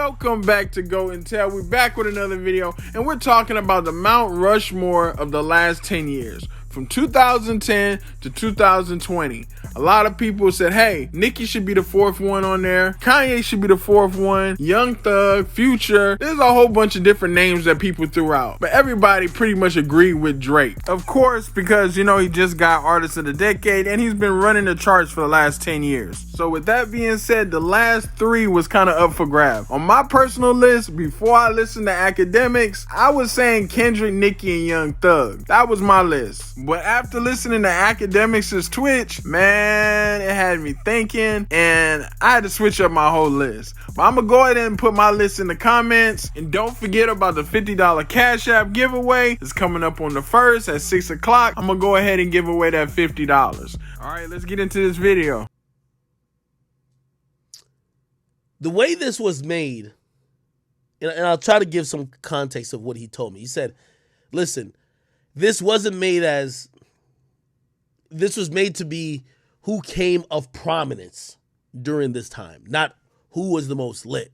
Welcome back to Go and Tell. We're back with another video, and we're talking about the Mount Rushmore of the last 10 years, from 2010 to 2020. A lot of people said, hey, Nicki should be the fourth one on there. Kanye should be the fourth one. Young Thug, Future. There's a whole bunch of different names that people threw out. But everybody pretty much agreed with Drake. Of course, because, he just got Artist of the Decade, and he's been running the charts for the last 10 years. So with that being said, the last three was kind of up for grabs. On my personal list, before I listened to Akademiks, I was saying Kendrick, Nicki, and Young Thug. That was my list. But after listening to Akademiks' Twitch, man, it had me thinking, and I had to switch up my whole list. But I'm gonna go ahead and put my list in the comments, and don't forget about the $50 Cash App giveaway. It's coming up on the 1st at 6 o'clock. I'm gonna go ahead and give away that $50. All right, let's get into this video. The way this was made, and I'll try to give some context of what he told me. He said, listen, this wasn't made as, this was made to be who came of prominence during this time, not who was the most lit,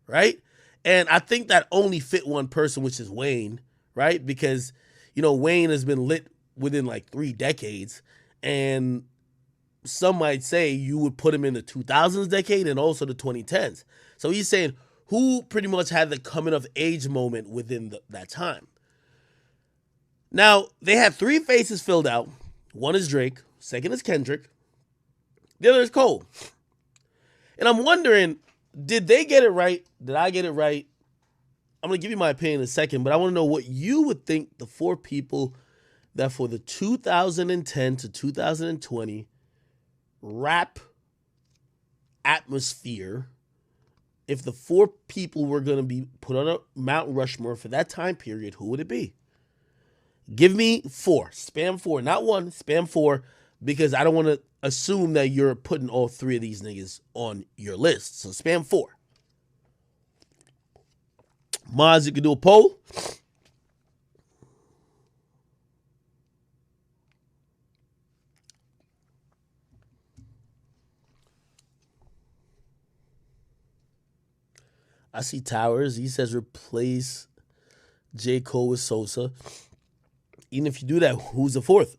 right? And I think that only fit one person, which is Wayne, right? Because, Wayne has been lit within like 3 decades, and some might say you would put him in the 2000s decade and also the 2010s. So he's saying who pretty much had the coming of age moment within that time. Now, they had 3 faces filled out. One is Drake, second is Kendrick, the other is Cole. And I'm wondering, did they get it right? Did I get it right? I'm going to give you my opinion in a second, but I want to know what you would think the 4 people that for the 2010 to 2020 rap atmosphere, if the 4 people were going to be put on a Mount Rushmore for that time period, who would it be? Give me 4. Spam 4. Not 1. Spam 4. Because I don't want to assume that you're putting all 3 of these niggas on your list. So spam 4. Mods, you can do a poll. I see Towers. He says replace J. Cole with Sosa. Even if you do that, who's the 4th?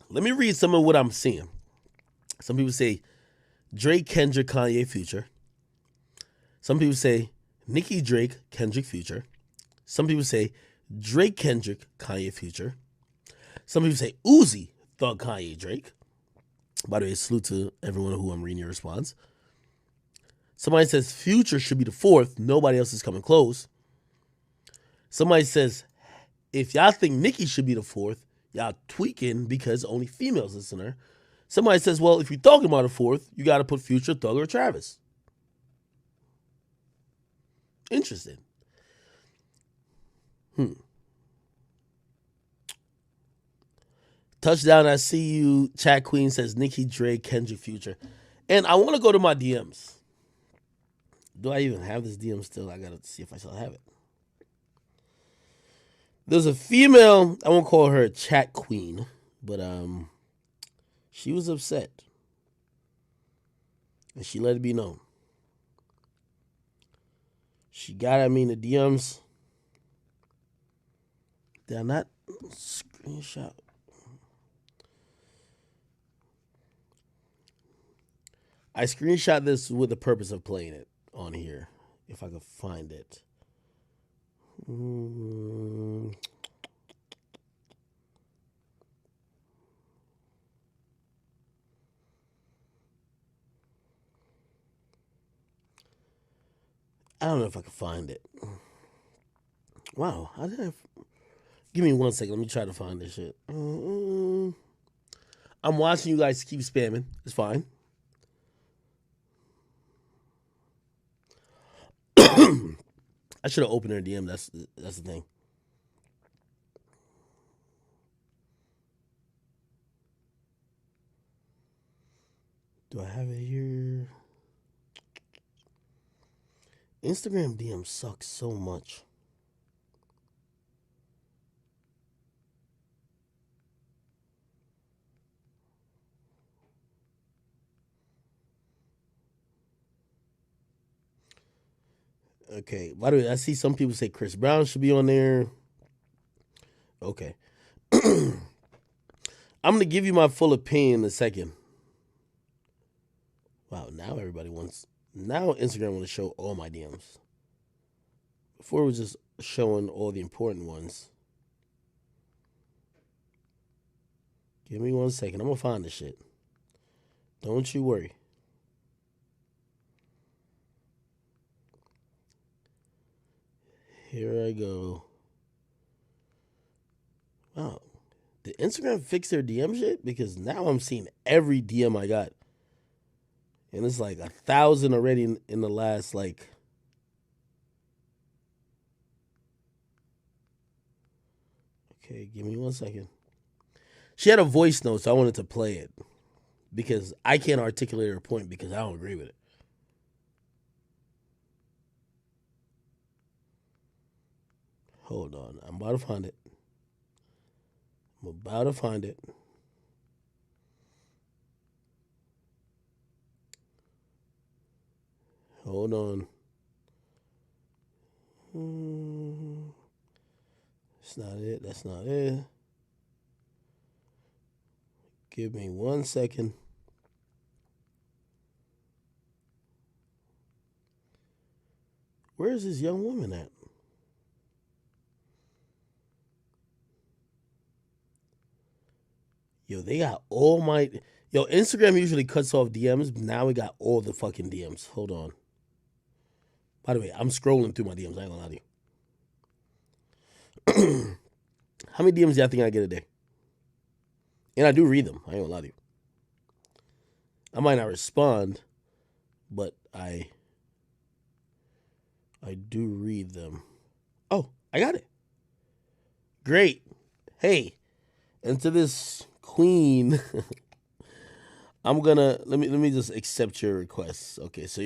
Let me read some of what I'm seeing. Some people say Drake, Kendrick, Kanye, Future. Some people say Nicki, Drake, Kendrick, Future. Some people say Drake, Kendrick, Kanye, Future. Some people say Uzi, Thug, Kanye, Drake. By the way, salute to everyone who I'm reading your response. Somebody says Future should be the 4th. Nobody else is coming close. Somebody says, if y'all think Nicki should be the 4th, y'all tweaking because only females listen to her. Somebody says, well, if you're talking about a 4th, you got to put Future, Thug, or Travis. Interesting. Touchdown, I see you. Chat Queen says Nicki, Drake, Kendrick, Future. And I want to go to my DMs. Do I even have this DM still? I got to see if I still have it. There's a female, I won't call her a chat queen, but she was upset. And she let it be known. She got at me in the DMs. Did I not screenshot? I screenshot this with the purpose of playing it on here, if I could find it. I don't know if I can find it. Wow, how did I? Give me 1 second. Let me try to find this shit. I'm watching you guys keep spamming. It's fine. I should have opened her DM. That's the thing. Do I have it here? Instagram DM sucks so much. Okay. By the way, I see some people say Chris Brown should be on there. Okay. I'm gonna give you my full opinion in a second. Wow, now Instagram want to show all my DMs. Before it was just showing all the important ones. Give me 1 second. I'm gonna find this shit. Don't you worry. Here I go. Wow. Did Instagram fix their DM shit? Because now I'm seeing every DM I got. And it's like 1,000 already in the last, like... Okay, give me 1 second. She had a voice note, so I wanted to play it. Because I can't articulate her point because I don't agree with it. Hold on. I'm about to find it. Hold on. That's not it. Give me 1 second. Where is this young woman at? Yo, they got all my... Yo, Instagram usually cuts off DMs. But now we got all the fucking DMs. Hold on. By the way, I'm scrolling through my DMs. I ain't gonna lie to you. How many DMs do y'all think I get a day? And I do read them. I ain't gonna lie to you. I might not respond, but I do read them. Oh, I got it. Great. Hey, and to this queen, I'm gonna let me just accept your requests. Okay, so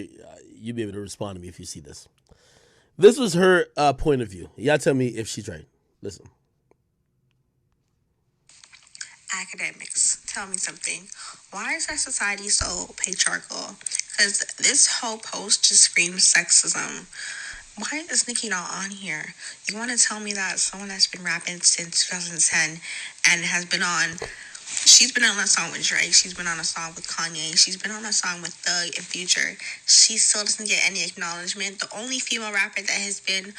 you'll be able to respond to me if you see this. This was her point of view. Y'all tell me if she's right. Listen. Academics, tell me something. Why is our society so patriarchal? Because this whole post just screams sexism. Why is Nicki not on here? You want to tell me that someone that's been rapping since 2010 and she's been on a song with Drake, she's been on a song with Kanye, she's been on a song with Thug and Future. She still doesn't get any acknowledgement. The only female rapper that has been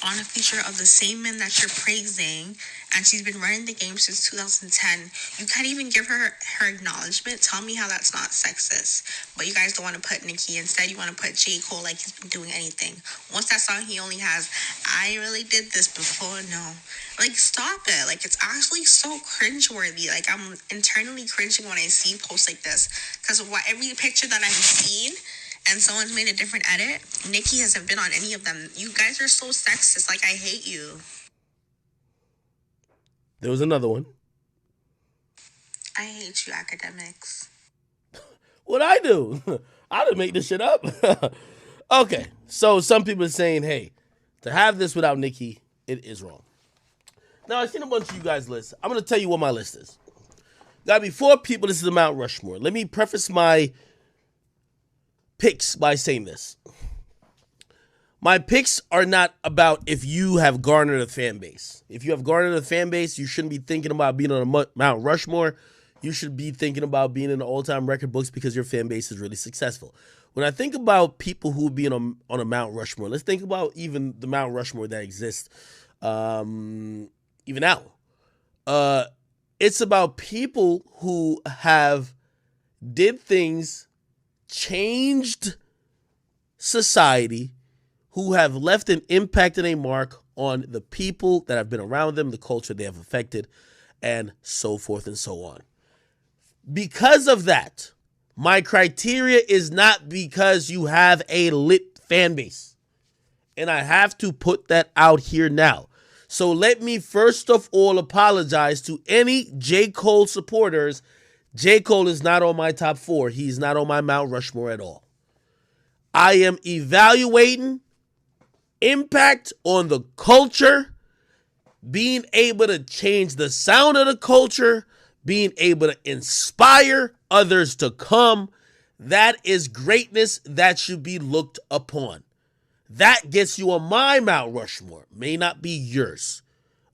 on a feature of the same men that you're praising, and she's been running the game since 2010. You can't even give her acknowledgement. Tell me how that's not sexist. But you guys don't want to put Nicki. Instead, you want to put J. Cole like he's been doing anything. What's that song he only has? I really did this before. No. Like, stop it. Like, it's actually so cringeworthy. Like, I'm internally cringing when I see posts like this. Because every picture that I've seen and someone's made a different edit, Nicki hasn't been on any of them. You guys are so sexist. Like, I hate you. There was another one. I hate you, academics. What'd I do? I didn't make this shit up. Okay, so some people are saying, hey, to have this without Nicki, it is wrong. Now, I've seen a bunch of you guys' lists. I'm going to tell you what my list is. Gotta be 4 people. This is the Mount Rushmore. Let me preface my picks by saying this. My picks are not about if you have garnered a fan base. If you have garnered a fan base, you shouldn't be thinking about being on a Mount Rushmore. You should be thinking about being in the all-time record books because your fan base is really successful. When I think about people who be on a Mount Rushmore, let's think about even the Mount Rushmore that exists even now. It's about people who have did things, changed society, who have left an impact and a mark on the people that have been around them, the culture they have affected, and so forth and so on. Because of that, my criteria is not because you have a lit fan base. And I have to put that out here now. So let me first of all apologize to any J. Cole supporters. J. Cole is not on my top 4. He's not on my Mount Rushmore at all. I am evaluating impact on the culture, being able to change the sound of the culture, being able to inspire others to come. That is greatness that should be looked upon. That gets you on my Mount Rushmore. May not be yours.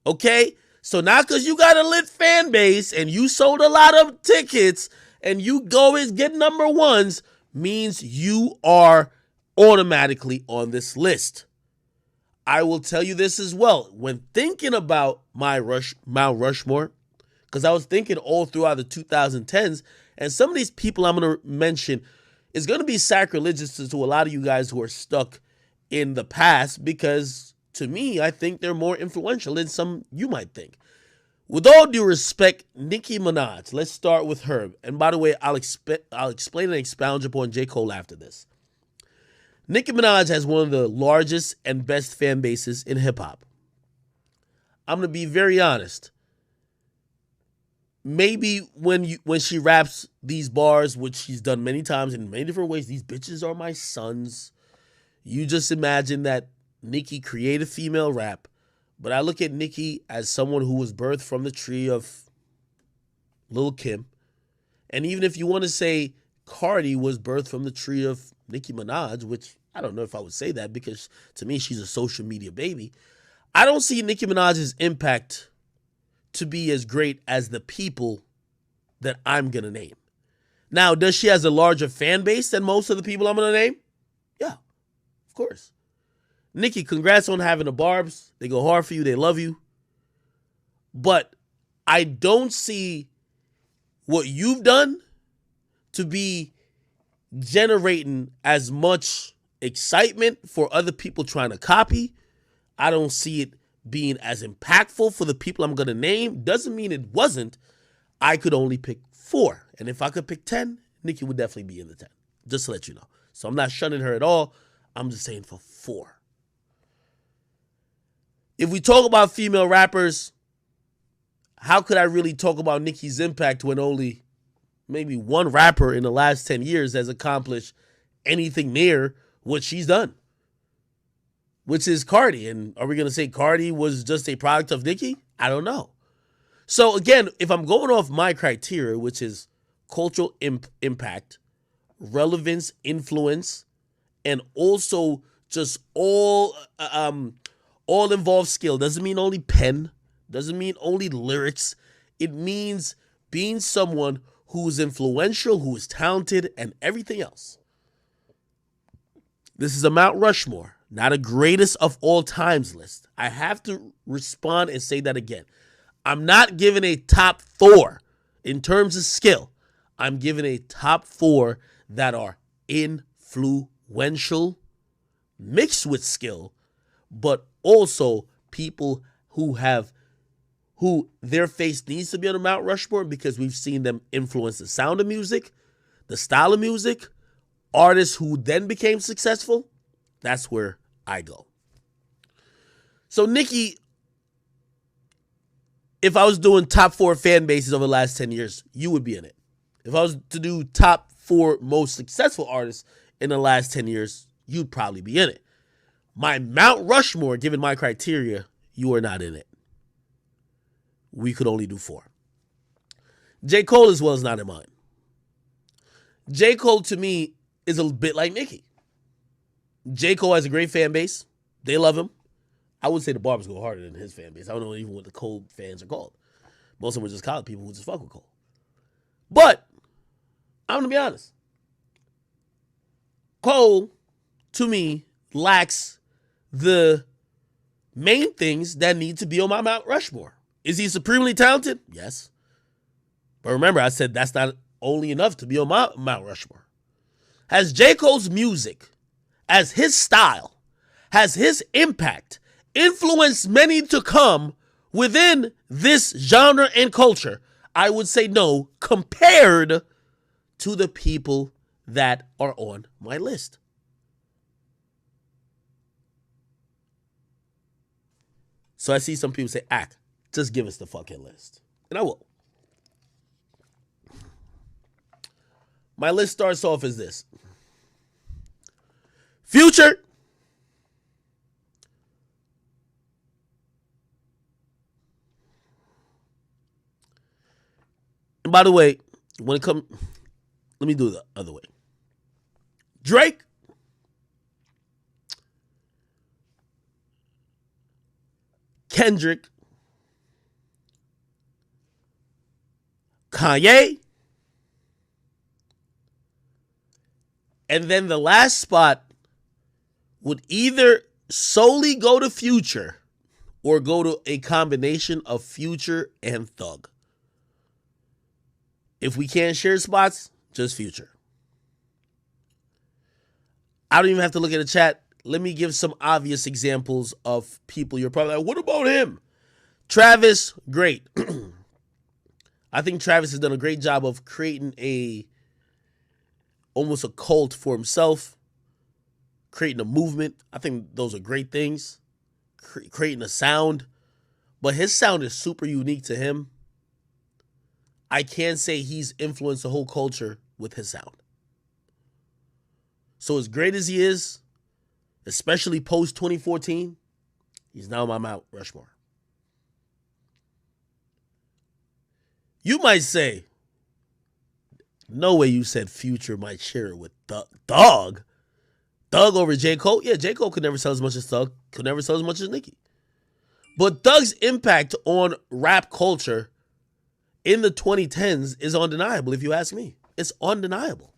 Okay? So not because you got a lit fan base and you sold a lot of tickets and you go and get number ones means you are automatically on this list. I will tell you this as well. When thinking about Mount Rushmore, because I was thinking all throughout the 2010s, and some of these people I'm going to mention is going to be sacrilegious to a lot of you guys who are stuck in the past, because to me, I think they're more influential than some you might think. With all due respect, Nicki Minaj, let's start with her. And by the way, I'll explain and expound upon J. Cole after this. Nicki Minaj has one of the largest and best fan bases in hip-hop. I'm going to be very honest. Maybe when she raps these bars, which she's done many times in many different ways, these bitches are my sons. You just imagine that Nicki created female rap. But I look at Nicki as someone who was birthed from the tree of Lil' Kim. And even if you want to say Cardi was birthed from the tree of Nicki Minaj, which I don't know if I would say that because to me she's a social media baby. I don't see Nicki Minaj's impact to be as great as the people that I'm going to name. Now, does she has a larger fan base than most of the people I'm going to name? Yeah, of course. Nicki, congrats on having the barbs. They go hard for you. They love you. But I don't see what you've done to be generating as much excitement for other people trying to copy. I don't see it being as impactful for the people I'm going to name. Doesn't mean it wasn't. I could only pick 4. And if I could pick 10, Nicki would definitely be in the 10. Just to let you know. So I'm not shunning her at all. I'm just saying for 4. If we talk about female rappers, how could I really talk about Nicki's impact when only maybe one rapper in the last 10 years has accomplished anything near what she's done? Which is Cardi. And are we going to say Cardi was just a product of Nicki? I don't know. So again, if I'm going off my criteria, which is cultural impact, relevance, influence, and also just all involved skill. Doesn't mean only pen. Doesn't mean only lyrics. It means being someone who is influential, who is talented, and everything else. This is a Mount Rushmore, not a greatest of all times list. I have to respond and say that again. I'm not giving a top 4 in terms of skill. I'm giving a top 4 that are influential, mixed with skill, but also people who their face needs to be on the Mount Rushmore because we've seen them influence the sound of music, the style of music, artists who then became successful. That's where I go. So Nicki, if I was doing top 4 fan bases over the last 10 years, you would be in it. If I was to do top 4 most successful artists in the last 10 years, you'd probably be in it. My Mount Rushmore, given my criteria, you are not in it. We could only do 4. J. Cole as well is not in mine. J. Cole to me is a bit like Nicki. J. Cole has a great fan base. They love him. I would say the Barbers go harder than his fan base. I don't know even what the Cole fans are called. Most of them are just college people who just fuck with Cole. But I'm going to be honest. Cole, to me, lacks the main things that need to be on my Mount Rushmore. Is he supremely talented? Yes. But remember, I said that's not only enough to be on my Mount Rushmore. Has J. Cole's music, as his style, has his impact influenced many to come within this genre and culture? I would say no, compared to the people that are on my list. So I see some people say, just give us the fucking list. And I will. My list starts off as this. Future. And by the way, when it comes, let me do it the other way. Drake. Kendrick, Kanye, and then the last spot would either solely go to Future or go to a combination of Future and Thug. If we can't share spots, just Future. I don't even have to look at the chat. Let me give some obvious examples of people you're probably like, what about him? Travis, great. I think Travis has done a great job of creating almost a cult for himself, creating a movement. I think those are great things. Creating a sound. But his sound is super unique to him. I can't say he's influenced the whole culture with his sound. So as great as he is, especially post 2014, he's now my Mount Rushmore. You might say, no way you said Future might share it with Thug. Thug over J. Cole? Yeah, J. Cole could never sell as much as Thug, could never sell as much as Nicki. But Thug's impact on rap culture in the 2010s is undeniable, if you ask me. It's undeniable.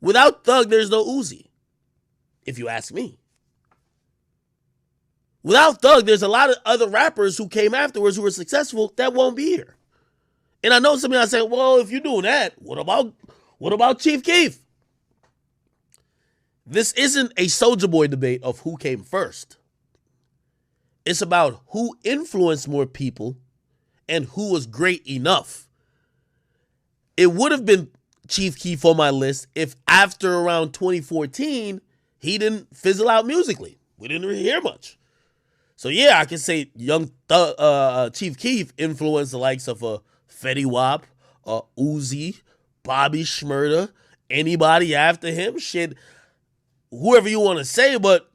Without Thug, there's no Uzi, if you ask me. Without Thug, there's a lot of other rappers who came afterwards who were successful that won't be here. And I know some of y'all saying, well, if you're doing that, what about Chief Keef? This isn't a Soulja Boy debate of who came first. It's about who influenced more people and who was great enough. It would have been Chief Keef on my list if after around 2014, he didn't fizzle out musically. We didn't really hear much. So yeah, I can say Chief Keef influenced the likes of Fetty Wap, Uzi, Bobby Shmurda, anybody after him, shit, whoever you want to say, but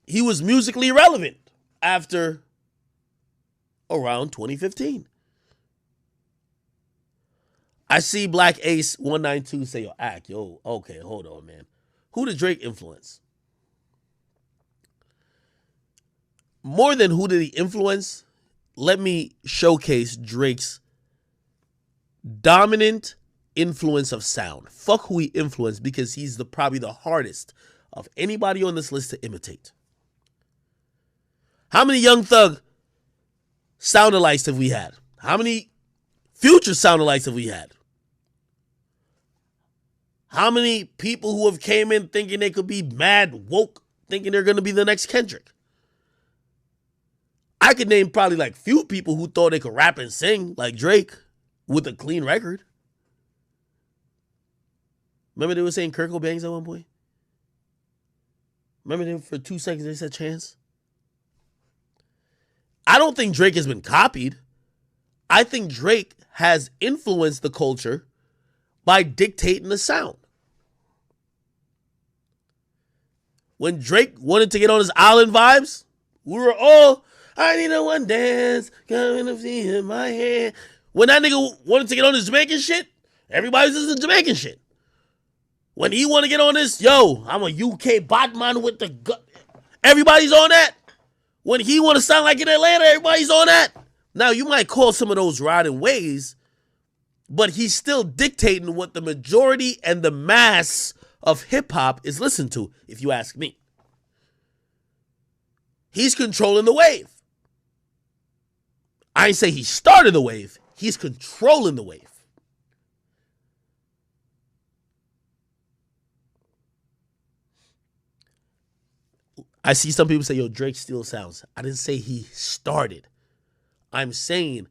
he was musically relevant after around 2015. I see Black Ace 192 say, okay, hold on, man. Who did Drake influence? More than who did he influence, let me showcase Drake's dominant influence of sound. Fuck who he influenced, because he's probably the hardest of anybody on this list to imitate. How many Young Thug sound-alikes have we had? How many Future sound-alikes have we had? How many people who have came in thinking they could be mad woke, thinking they're going to be the next Kendrick? I could name probably like few people who thought they could rap and sing like Drake with a clean record. Remember they were saying Kurt Cobain's at one point? Remember them for 2 seconds they said Chance? I don't think Drake has been copied. I think Drake has influenced the culture by dictating the sound. When Drake wanted to get on his island vibes, we were all, I need a one dance, coming to see in my hand. When that nigga wanted to get on his Jamaican shit, everybody was listening to Jamaican shit. When he want to get on this, I'm a UK Batman with the gun, everybody's on that. When he want to sound like in Atlanta, everybody's on that. Now, you might call some of those riding ways, but he's still dictating what the majority and the mass of hip-hop is listened to, if you ask me. He's controlling the wave. I ain't say he started the wave. He's controlling the wave. I see some people say, Drake still sounds. I didn't say he started. I'm saying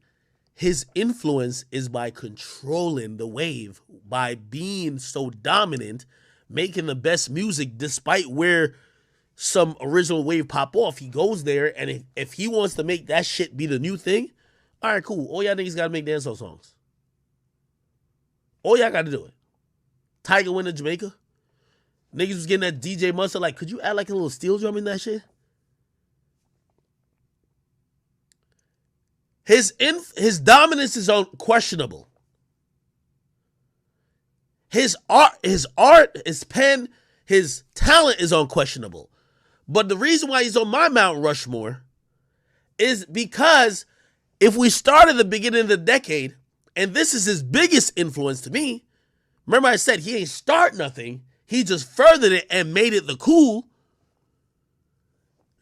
his influence is by controlling the wave, by being so dominant, making the best music despite where some original wave pop off. He goes there, and if he wants to make that shit be the new thing, all right, cool. All y'all niggas got to make dancehall songs. All y'all got to do it. Tiger went to Jamaica. Niggas was getting that DJ Mustard, like, could you add like a little steel drum in that shit? His dominance is unquestionable. His art, his pen, his talent is unquestionable. But the reason why he's on my Mount Rushmore is because if we start at the beginning of the decade, and this is his biggest influence to me, remember I said he ain't start nothing, he just furthered it and made it the cool.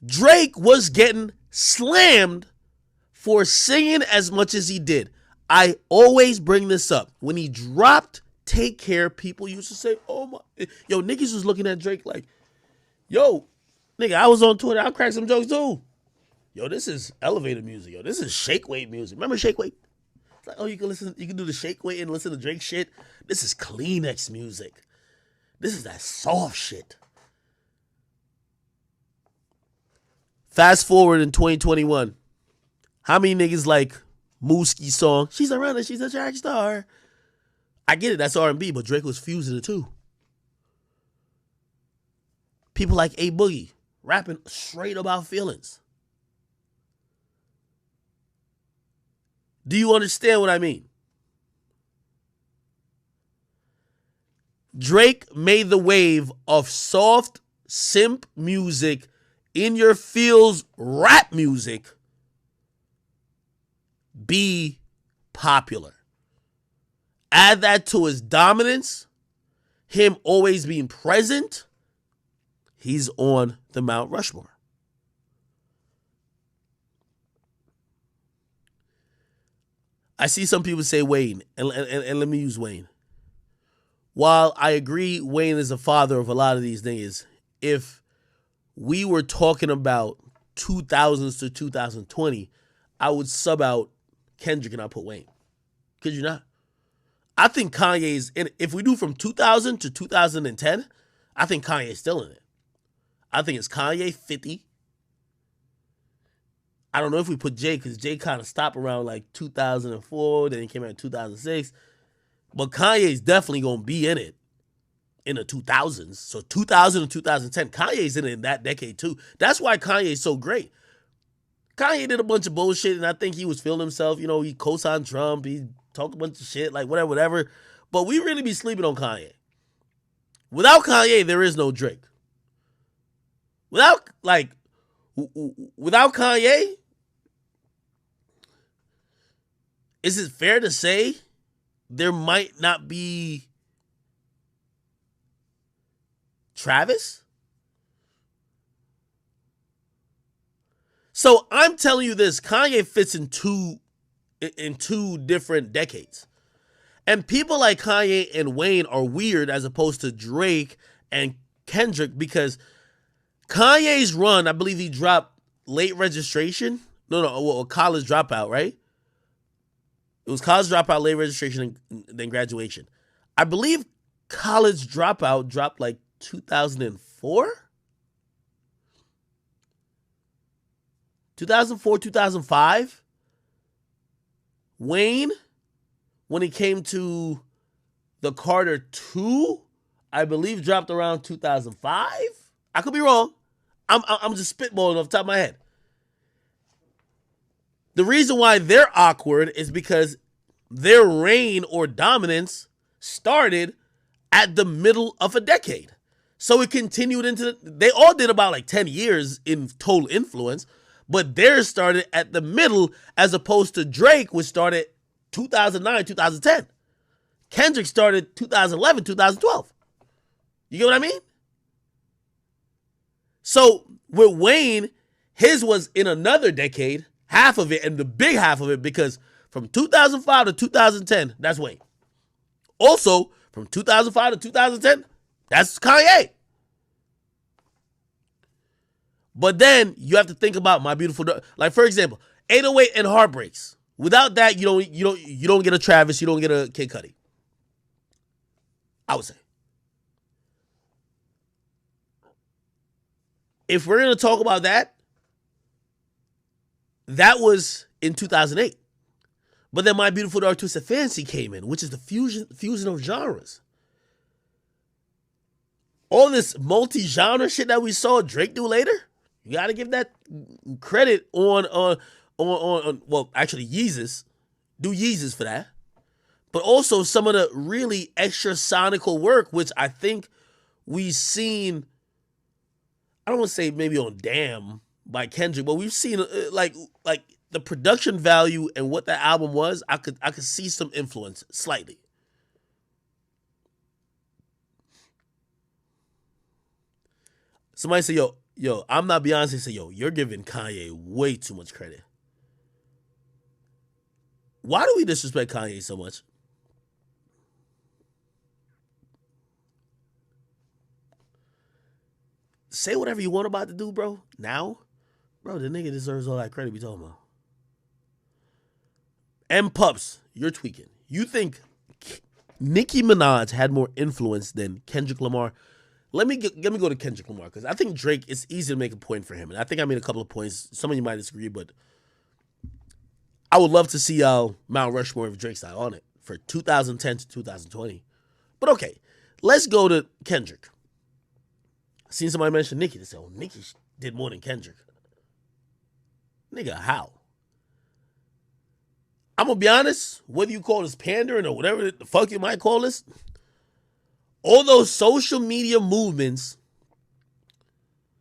Drake was getting slammed for singing as much as he did. I always bring this up. When he dropped Take Care, people used to say, oh my, yo, niggas was looking at Drake like, yo, nigga, I was on Twitter, I'll crack some jokes too. Yo, this is elevator music. Yo, this is shake weight music. Remember shake weight? It's like, oh, you can do the shake weight and listen to Drake shit. This is Kleenex music. This is that soft shit. Fast forward in 2021. How many niggas like Moosie's song, She's a Runner, She's a Track Star? I get it, that's R&B, but Drake was fusing it too. People like A Boogie, rapping straight about feelings. Do you understand what I mean? Drake made the wave of soft simp music, in your feels rap music be popular. Add that to his dominance, him always being present, he's on the Mount Rushmore. I see some people say Wayne, and let me use Wayne. While I agree Wayne is the father of a lot of these niggas, if we were talking about 2000s to 2020, I would sub out Kendrick and I put Wayne. Could you not? I think Kanye's in it. If we do from 2000 to 2010, I think Kanye's still in it. I think it's Kanye, 50. I don't know if we put Jay, because Jay kind of stopped around like 2004, then he came out in 2006. But Kanye's definitely going to be in it in the 2000s. So 2000 and 2010, Kanye's in it in that decade too. That's why Kanye's so great. Kanye did a bunch of bullshit, and I think he was feeling himself. You know, he co-signed Trump. He talked a bunch of shit, like whatever. But we really be sleeping on Kanye. Without Kanye, there is no Drake. Without Kanye, is it fair to say there might not be Travis? So I'm telling you this, Kanye fits in two different decades. And people like Kanye and Wayne are weird as opposed to Drake and Kendrick, because Kanye's run, I believe he dropped Late Registration. College Dropout, right? It was College Dropout, Late Registration, and then Graduation. I believe College Dropout dropped like 2004? 2004, 2005. Wayne, when he came to the Carter 2, I believe dropped around 2005. I could be wrong. I'm just spitballing off the top of my head. The reason why they're awkward is because their reign or dominance started at the middle of a decade. So it continued they all did about like 10 years in total influence, but theirs started at the middle as opposed to Drake, which started 2009, 2010. Kendrick started 2011, 2012. You get what I mean? So with Wayne, his was in another decade, half of it, and the big half of it, because from 2005 to 2010, that's Wayne. Also, from 2005 to 2010, that's Kanye. But then you have to think about My Beautiful Dark. Like, for example, 808 and Heartbreaks. Without that, you don't get a Travis, you don't get a Kid Cudi. I would say. If we're going to talk about that, that was in 2008. But then My Beautiful Dark Twisted Fantasy came in, which is the fusion of genres. All this multi-genre shit that we saw Drake do later, you got to give that credit on well, actually Yeezus. Do Yeezus for that. But also some of the really extra sonical work, which I think we've seen, I don't want to say maybe on Damn, by Kendrick, but we've seen like the production value and what that album was. I could see some influence slightly. Somebody say, yo, I'm not Beyonce. Say, yo, you're giving Kanye way too much credit. Why do we disrespect Kanye so much? Say whatever you want about the dude, bro. Now, bro, the nigga deserves all that credit we talking about. M Pups, you're tweaking. You think Nicki Minaj had more influence than Kendrick Lamar? Let me go to Kendrick Lamar, because I think Drake, it's easy to make a point for him. And I think I made a couple of points. Some of you might disagree, but I would love to see Mount Rushmore if Drake's not on it for 2010 to 2020. But okay, let's go to Kendrick. I seen somebody mention Nicki. They said, oh, Nicki did more than Kendrick. Nigga, how? I'm going to be honest, whether you call this pandering or whatever the fuck you might call this, all those social media movements,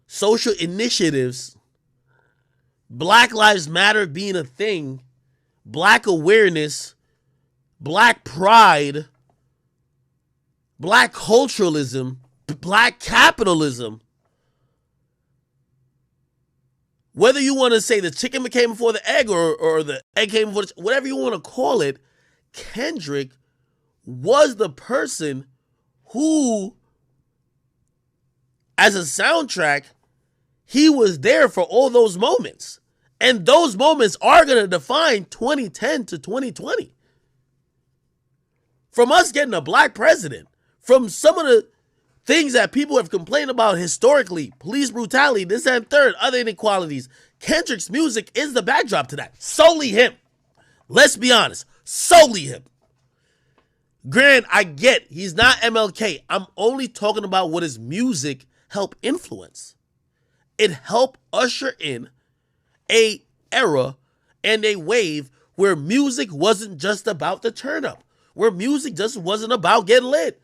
social initiatives, Black Lives Matter being a thing, Black awareness, Black pride, Black culturalism, Black capitalism, whether you want to say the chicken came before the egg or the egg came before whatever you want to call it, Kendrick was the person who, as a soundtrack, he was there for all those moments. And those moments are going to define 2010 to 2020. From us getting a black president, from some of the things that people have complained about historically, police brutality, this and third, other inequalities, Kendrick's music is the backdrop to that. Solely him. Let's be honest. Solely him. Grant, I get he's not MLK. I'm only talking about what his music helped influence. It helped usher in a era and a wave where music wasn't just about the turn up, where music just wasn't about getting lit,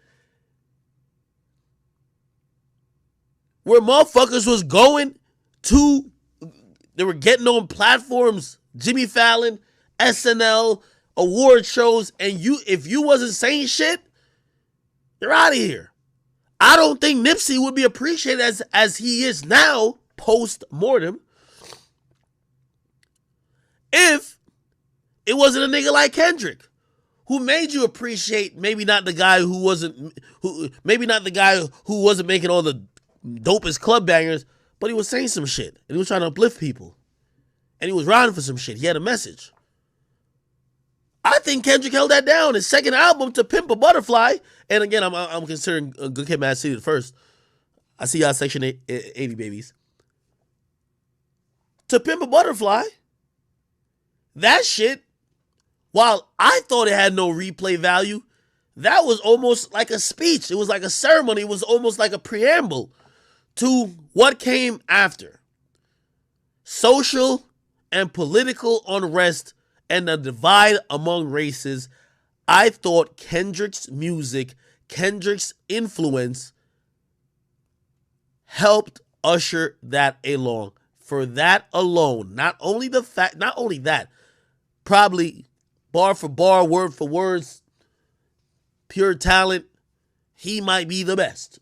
where motherfuckers was going to, they were getting on platforms, Jimmy Fallon, SNL, award shows, and if you wasn't saying shit, you're out of here. I don't think Nipsey would be appreciated as he is now, post-mortem, if it wasn't a nigga like Kendrick, who made you appreciate maybe not the guy who wasn't making all the dopest club bangers, but he was saying some shit, and he was trying to uplift people, and he was riding for some shit. He had a message. I think Kendrick held that down. His second album, To Pimp a Butterfly, and again, I'm considering Good Kid, Mad City the first. I see y'all Section 80 babies. To Pimp a Butterfly, that shit, while I thought it had no replay value, that was almost like a speech. It was like a ceremony. It was almost like a preamble to what came after. Social and political unrest and the divide among races. I thought Kendrick's music, Kendrick's influence helped usher that along. For that alone, not only that, probably bar for bar, word for words, pure talent, he might be the best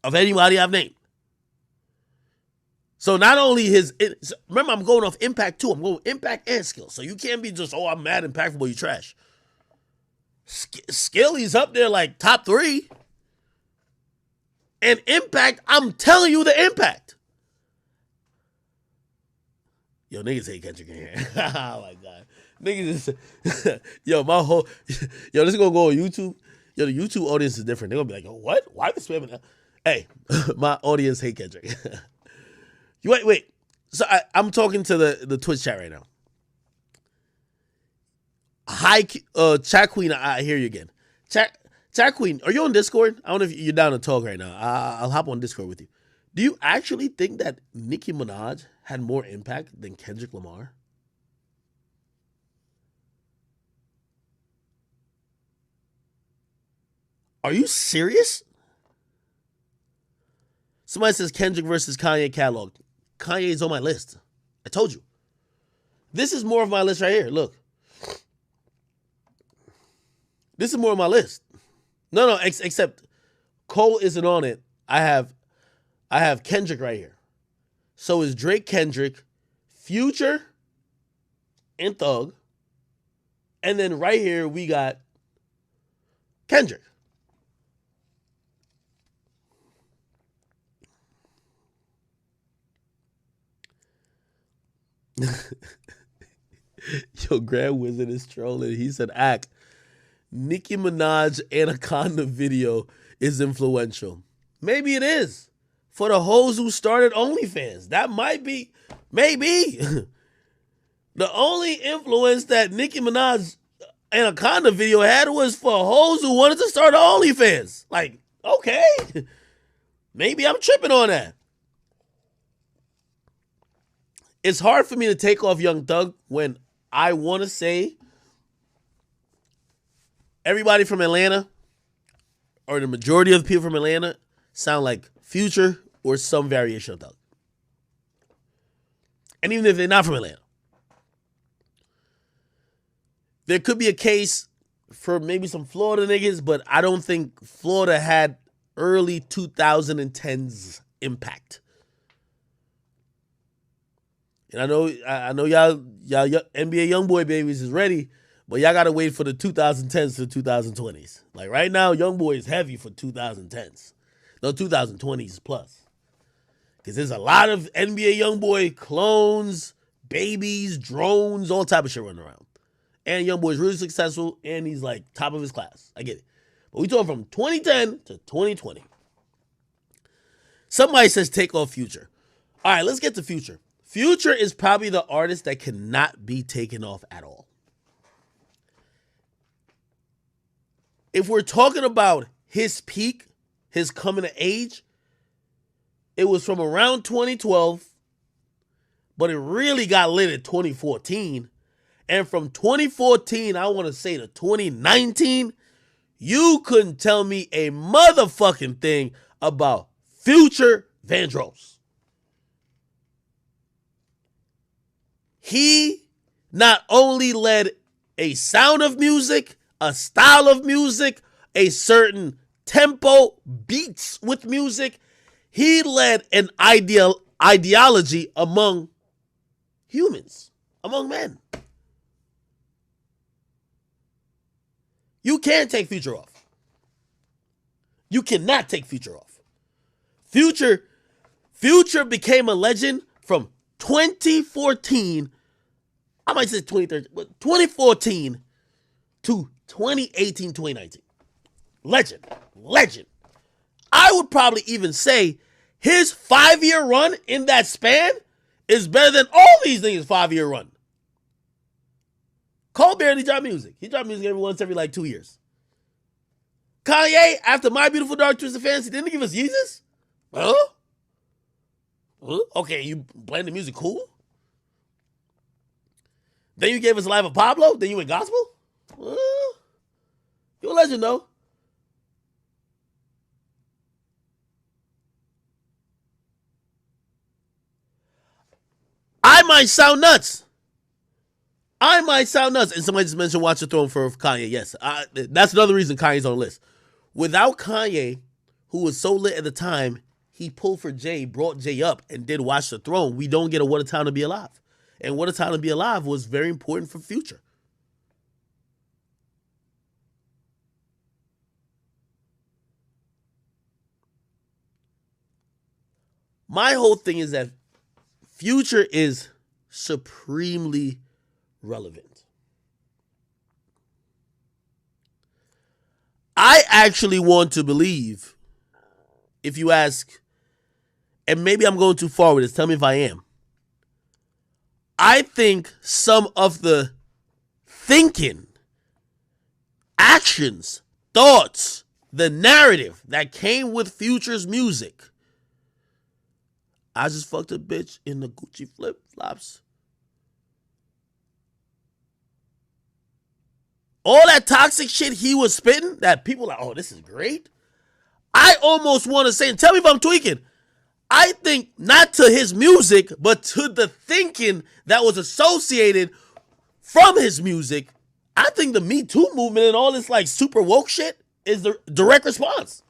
of anybody I've named. So not only remember, I'm going off impact too. I'm going impact and skill. So you can't be just, oh, I'm mad impactful, but you trash. Skill, he's up there like top 3. And impact, I'm telling you the impact. Yo, niggas hate Kendrick in here. Oh my God. Niggas is, yo, this is gonna go on YouTube. Yo, the YouTube audience is different. They're gonna be like, yo, what? Why are they spamming that? Hey, my audience hate Kendrick. Wait. So I'm talking to the Twitch chat right now. Hi, Chat Queen, I hear you again. Chat Queen, are you on Discord? I don't know if you're down to talk right now. I'll hop on Discord with you. Do you actually think that Nicki Minaj had more impact than Kendrick Lamar? Are you serious? Somebody says Kendrick versus Kanye catalog. Kanye's on my list. I told you. This is more of my list right here. Look. This is more of my list. No, except Cole isn't on it. I have Kendrick right here. So is Drake, Kendrick, Future, and Thug. And then right here we got Kendrick. Yo, Grand Wizard is trolling. He said, Nicki Minaj Anaconda video is influential. Maybe it is. For the hoes who started OnlyFans. That might be. Maybe. The only influence that Nicki Minaj Anaconda video had was for hoes who wanted to start OnlyFans. Like, okay. Maybe I'm tripping on that. It's hard for me to take off Young Thug when I want to say everybody from Atlanta or the majority of the people from Atlanta sound like Future or some variation of Thug. And even if they're not from Atlanta. There could be a case for maybe some Florida niggas, but I don't think Florida had early 2010s impact. And I know y'all NBA YoungBoy babies is ready, but y'all gotta wait for the 2010s to 2020s. Like right now, YoungBoy is heavy for 2010s. No, 2020s plus. Because there's a lot of NBA YoungBoy clones, babies, drones, all type of shit running around. And YoungBoy is really successful, and he's like top of his class. I get it. But we talking from 2010 to 2020. Somebody says take off Future. All right, let's get to Future. Future is probably the artist that cannot be taken off at all. If we're talking about his peak, his coming of age, it was from around 2012, but it really got lit in 2014. And from 2014, I want to say to 2019, you couldn't tell me a motherfucking thing about Future Vandross. He not only led a sound of music, a style of music, a certain tempo, beats with music. He led an ideology among humans, among men. You can't take Future off. You cannot take Future off. Future became a legend from 2014, I might say 2013, but 2014 to 2018, 2019. Legend. I would probably even say his 5-year run in that span is better than all these niggas' 5-year run. Cole barely dropped music. He dropped music every like 2 years. Kanye, after My Beautiful Dark Twisted Fantasy, didn't he give us Yeezus? Huh? Okay, you playing the music cool? Then you gave us Life of Pablo? Then you went gospel? You're a legend, though. I might sound nuts. And somebody just mentioned Watch the Throne for Kanye. Yes, that's another reason Kanye's on the list. Without Kanye, who was so lit at the time, he pulled for Jay, brought Jay up, and did Watch the Throne. We don't get a What a Time to Be Alive. And What a Time to Be Alive was very important for Future. My whole thing is that Future is supremely relevant. I actually want to believe, if you ask, and maybe I'm going too far with this, tell me if I am. I think some of the thinking, actions, thoughts, the narrative that came with Future's music. I just fucked a bitch in the Gucci flip-flops. All that toxic shit he was spitting, that people are like, oh, this is great. I almost want to say, and tell me if I'm tweaking, I think not to his music, but to the thinking that was associated from his music. I think the Me Too movement and all this like super woke shit is the direct response.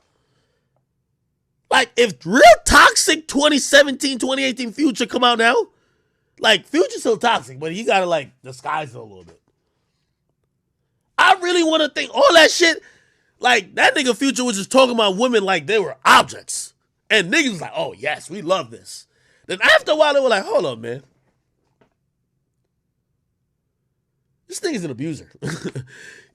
Like, if real toxic 2017, 2018 Future come out now, like, Future's still toxic, but you gotta, like, disguise it a little bit. I really want to think all that shit, like, that nigga Future was just talking about women like they were objects. And niggas was like, oh, yes, we love this. Then after a while, they were like, hold up, man. This nigga's an abuser.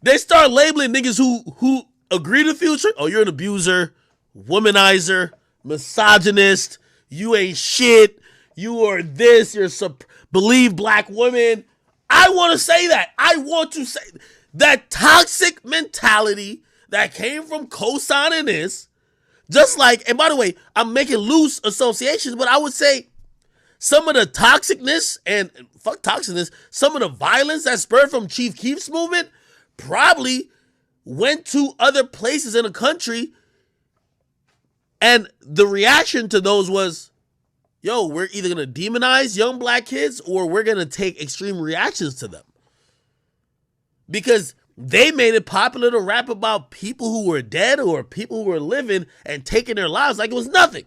They start labeling niggas who agree to Future. Oh, you're an abuser, womanizer, misogynist, you ain't shit, you are this, you're believe black women. I want to say that. I want to say that toxic mentality that came from co-signing this, just like, and by the way, I'm making loose associations, but I would say some of the toxicness and fuck toxicness, some of the violence that spurred from Chief Keef's movement probably went to other places in the country. And the reaction to those was, yo, we're either going to demonize young black kids or we're going to take extreme reactions to them. Because they made it popular to rap about people who were dead or people who were living and taking their lives like it was nothing.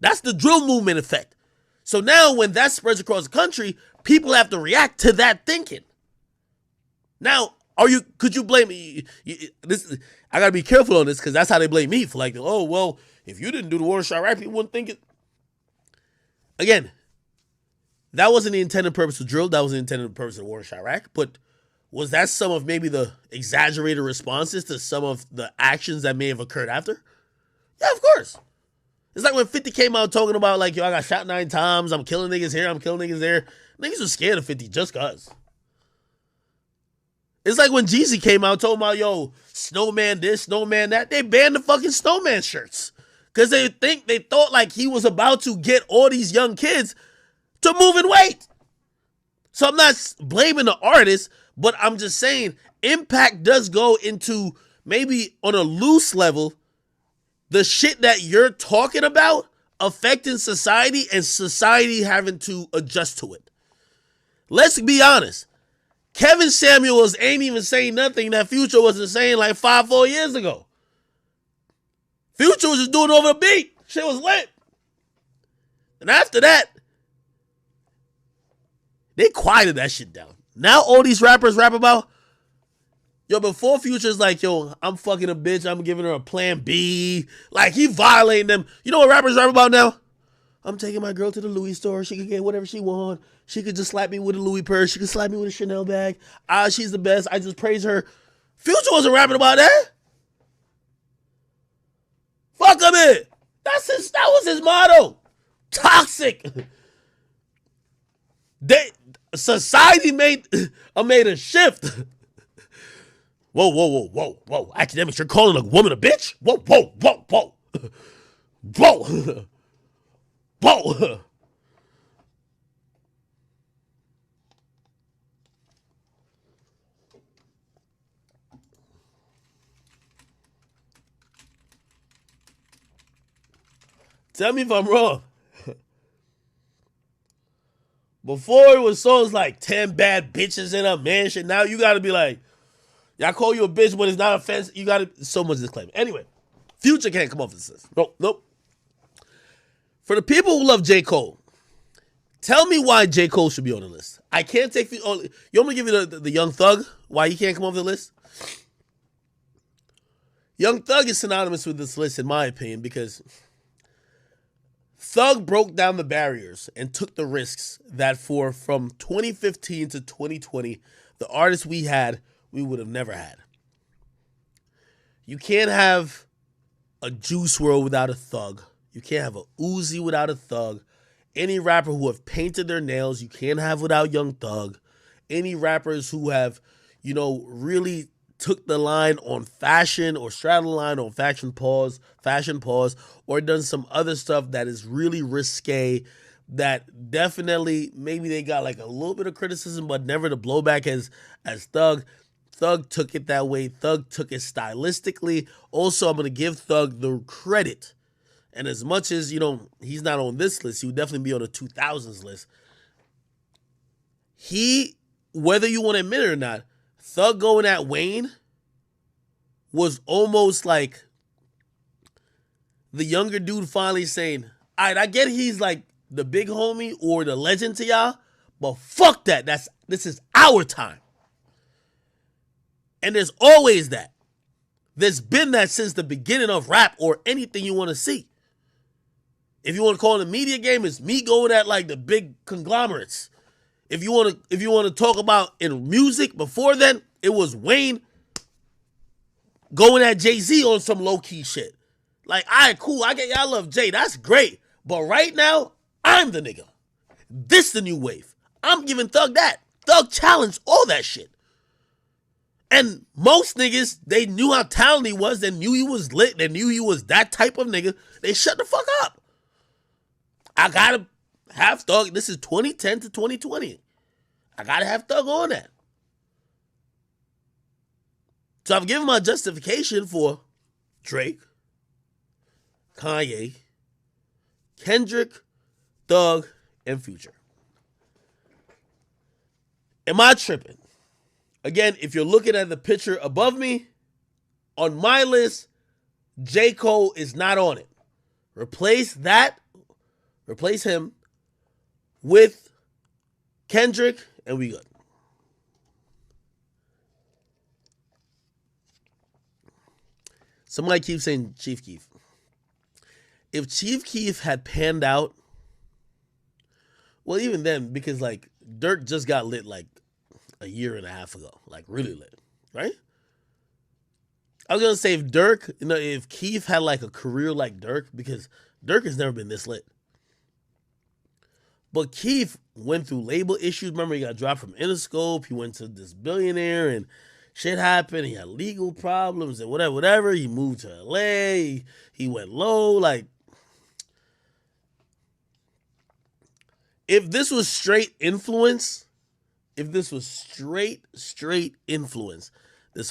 That's the drill movement effect. So now when that spreads across the country, people have to react to that thinking. Now, could you blame me? I got to be careful on this because that's how they blame me for like, oh, well, if you didn't do the war in Chirac, people wouldn't think it. Again, that wasn't the intended purpose of drill. That was the intended purpose of the war in Chirac. But was that some of maybe the exaggerated responses to some of the actions that may have occurred after? Yeah, of course. It's like when 50 came out talking about like, yo, I got shot 9 times. I'm killing niggas here. I'm killing niggas there. Niggas were scared of 50 just cause. It's like when Jeezy came out talking about, yo, snowman this, snowman that. They banned the fucking snowman shirts. Because they thought like he was about to get all these young kids to move in weight. So I'm not blaming the artist, but I'm just saying impact does go into maybe on a loose level, the shit that you're talking about affecting society and society having to adjust to it. Let's be honest. Kevin Samuels ain't even saying nothing that Future wasn't saying like 4 years ago. Future was just doing it over the beat. Shit was lit. And after that, they quieted that shit down. Now all these rappers rap about, yo, before Future's like, yo, I'm fucking a bitch, I'm giving her a plan B. Like, he violating them. You know what rappers rap about now? I'm taking my girl to the Louis store. She can get whatever she want. She could just slap me with a Louis purse. She could slap me with a Chanel bag. She's the best. I just praise her. Future wasn't rapping about that. Fuck him in. That was his motto. Toxic. Society made a shift. Whoa. Academics, you're calling a woman a bitch? Whoa. Whoa. Tell me if I'm wrong. Before it was songs like 10 bad bitches in a mansion. Now you gotta be like, y'all call you a bitch when it's not offensive. You gotta, so much disclaimer. Anyway, Future can't come off this list. Nope. For the people who love J. Cole, tell me why J. Cole should be on the list. I can't take, you want me to give you the Young Thug? Why he can't come off the list? Young Thug is synonymous with this list in my opinion because Thug broke down the barriers and took the risks that from 2015 to 2020, the artists we had, we would have never had. You can't have a Juice WRLD without a Thug. You can't have a Uzi without a Thug. Any rapper who have painted their nails, you can't have without Young Thug. Any rappers who have, really took the line on fashion or straddled the line on fashion pause, or done some other stuff that is really risque, that definitely maybe they got like a little bit of criticism, but never the blowback as Thug. Thug took it that way. Thug took it stylistically. Also, I'm going to give Thug the credit And as much as, you know, he's not on this list, he would definitely be on the 2000s list. He, whether you want to admit it or not, Thug going at Wayne was almost like the younger dude finally saying, all right, I get he's like the big homie or the legend to y'all, but fuck that. This is our time. And there's always that. There's been that since the beginning of rap or anything you want to see. If you want to call it a media game, it's me going at like the big conglomerates. If you want to talk about in music before then, it was Wayne going at Jay-Z on some low-key shit. Like, all right, cool, I get y'all love Jay, that's great. But right now, I'm the nigga. This the new wave. I'm giving Thug that. Thug challenged all that shit. And most niggas, they knew how talented he was. They knew he was lit. They knew he was that type of nigga. They shut the fuck up. I gotta have Thug. This is 2010 to 2020. I gotta have Thug on that. So I've given my justification for Drake, Kanye, Kendrick, Thug, and Future. Am I tripping? Again, if you're looking at the picture above me, on my list, J. Cole is not on it. Replace him with Kendrick, and we good. Somebody keeps saying Chief Keef. If Chief Keef had panned out, well, even then, because like Dirk just got lit like a year and a half ago, like really lit, right? I was gonna say if Keef had like a career like Dirk, because Dirk has never been this lit. But Keef went through label issues. Remember, he got dropped from Interscope. He went to this billionaire and shit happened. He had legal problems and whatever. He moved to LA. He went low. Like, if this was straight influence, this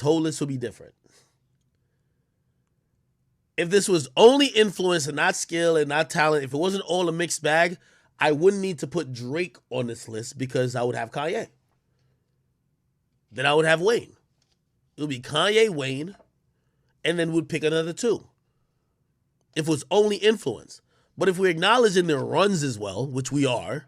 whole list would be different. If this was only influence and not skill and not talent, if it wasn't all a mixed bag, I wouldn't need to put Drake on this list because I would have Kanye. Then I would have Wayne. It would be Kanye, Wayne, and then we'd pick another two. If it was only influence. But if we're acknowledging their runs as well, which we are,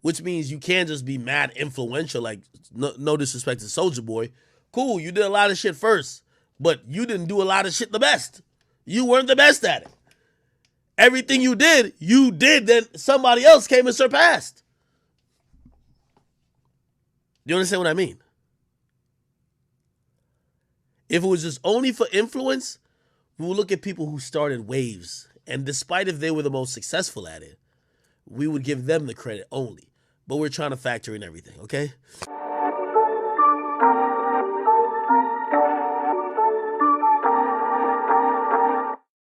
which means you can't just be mad influential, like no disrespect to Soulja Boy. Cool, you did a lot of shit first, but you didn't do a lot of shit the best. You weren't the best at it. Everything you did, then somebody else came and surpassed. Do you understand what I mean? If it was just only for influence, we would look at people who started waves. And despite if they were the most successful at it, we would give them the credit only. But we're trying to factor in everything, okay?